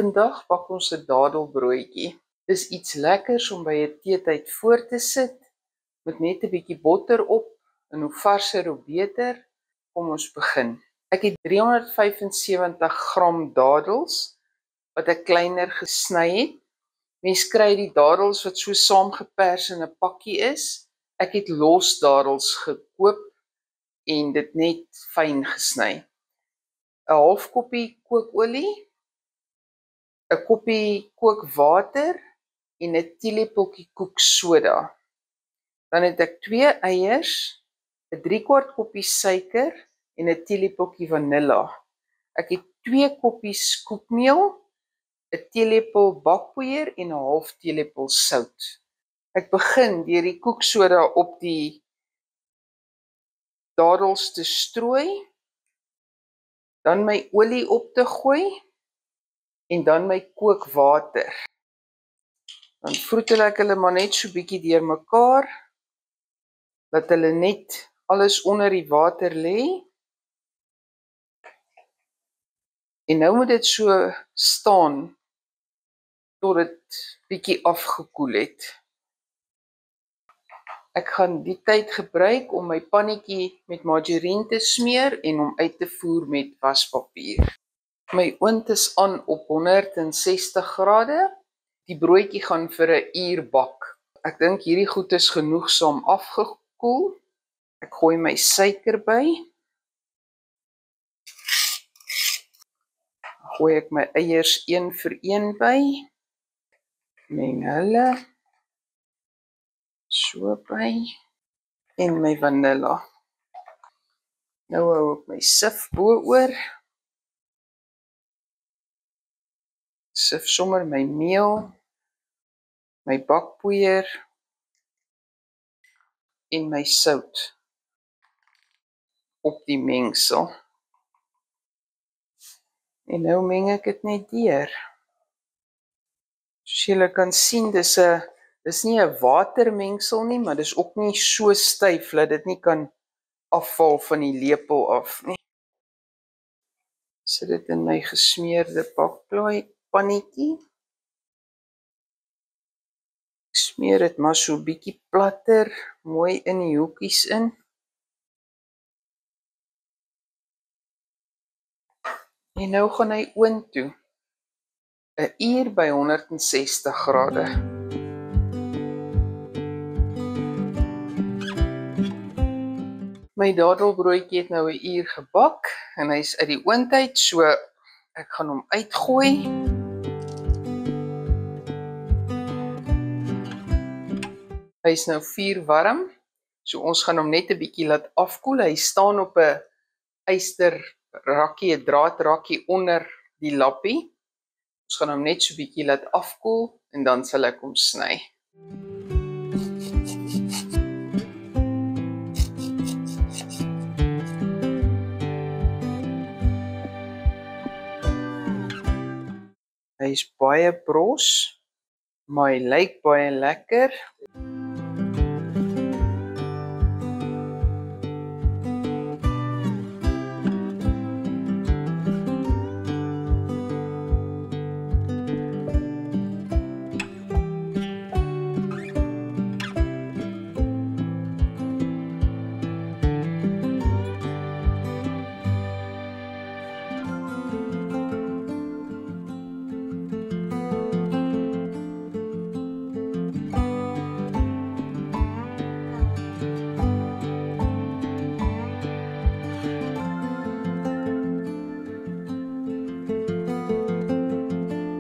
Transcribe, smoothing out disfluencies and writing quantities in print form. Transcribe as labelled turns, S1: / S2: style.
S1: Vandag bak ons 'n dadelbroodjie. Dis iets lekkers om by 'n teetyd voor te sit, met net 'n bietjie botter op, en hoe varser hoe beter. Kom ons begin. Ek het 375 gram dadels, wat ek kleiner gesny het. Mens kry die dadels wat so saamgepers in 'n pakkie is. Ek het los dadels gekoop, en dit net fyn gesny. 'n half koppie kookolie, 'n koppie kookwater en 'n teelepeltjie koeksoda. Dan het ek 2 eiers, 'n 3/4 koppie suiker en 'n teelepeltjie vanilla. Ek het 2 koppies koekmeel, 'n teelepel bakpoeier en 'n half teelepel sout. Ek begin deur die koeksoda op die dadels te strooi, dan my olie op te gooi, en dan my kookwater. Dan vroetel ek hulle maar net so bietjie deur mekaar, dat hulle net alles onder die water lê. En nou moet dit so staan, tot dit bietjie afgekoel het. Ek gaan die tyd gebruik om my pannetjie met margarine te smeer, en om uit te voer met waspapier. My oond is aan op 160 grade. Die broodjie gaan vir 'n uur bak. Ek dink hierdie goed is genoegsaam afgekoel. Ek gooi my suiker by. Gooi ek my eiers een vir een by. Meng hulle. So by. En my vanilla. Nou hou ek my sif bo-oor. Sif sommer my meel, my bakpoeier en my sout op die mengsel. En nou meng ek dit net deur. Soos julle kan sien, dis nie 'n watermengsel nie, maar dis ook nie so styf dat dit nie kan afval van die lepel af nie. Sit dit in my gesmeerde bakpannetjie. Ek smeer dit maar so bietjie platter, mooi in die hoekies in. En nou gaan hy oond toe. 'n uur by 160 grade. My dadelbroodjie het nou 'n uur gebak, en hy's uit die oond uit, so ek gaan hom uitgooi. Hy's nou vuurwarm, so ons gaan hom net 'n bietjie laat afkoel. Hy staan op 'n ysterrakkie, 'n draadrakkie onder die lappie. Ons gaan hom net so bietjie laat afkoel, en dan sal ek hom sny. Hy is baie bros, maar hy lyk baie lekker.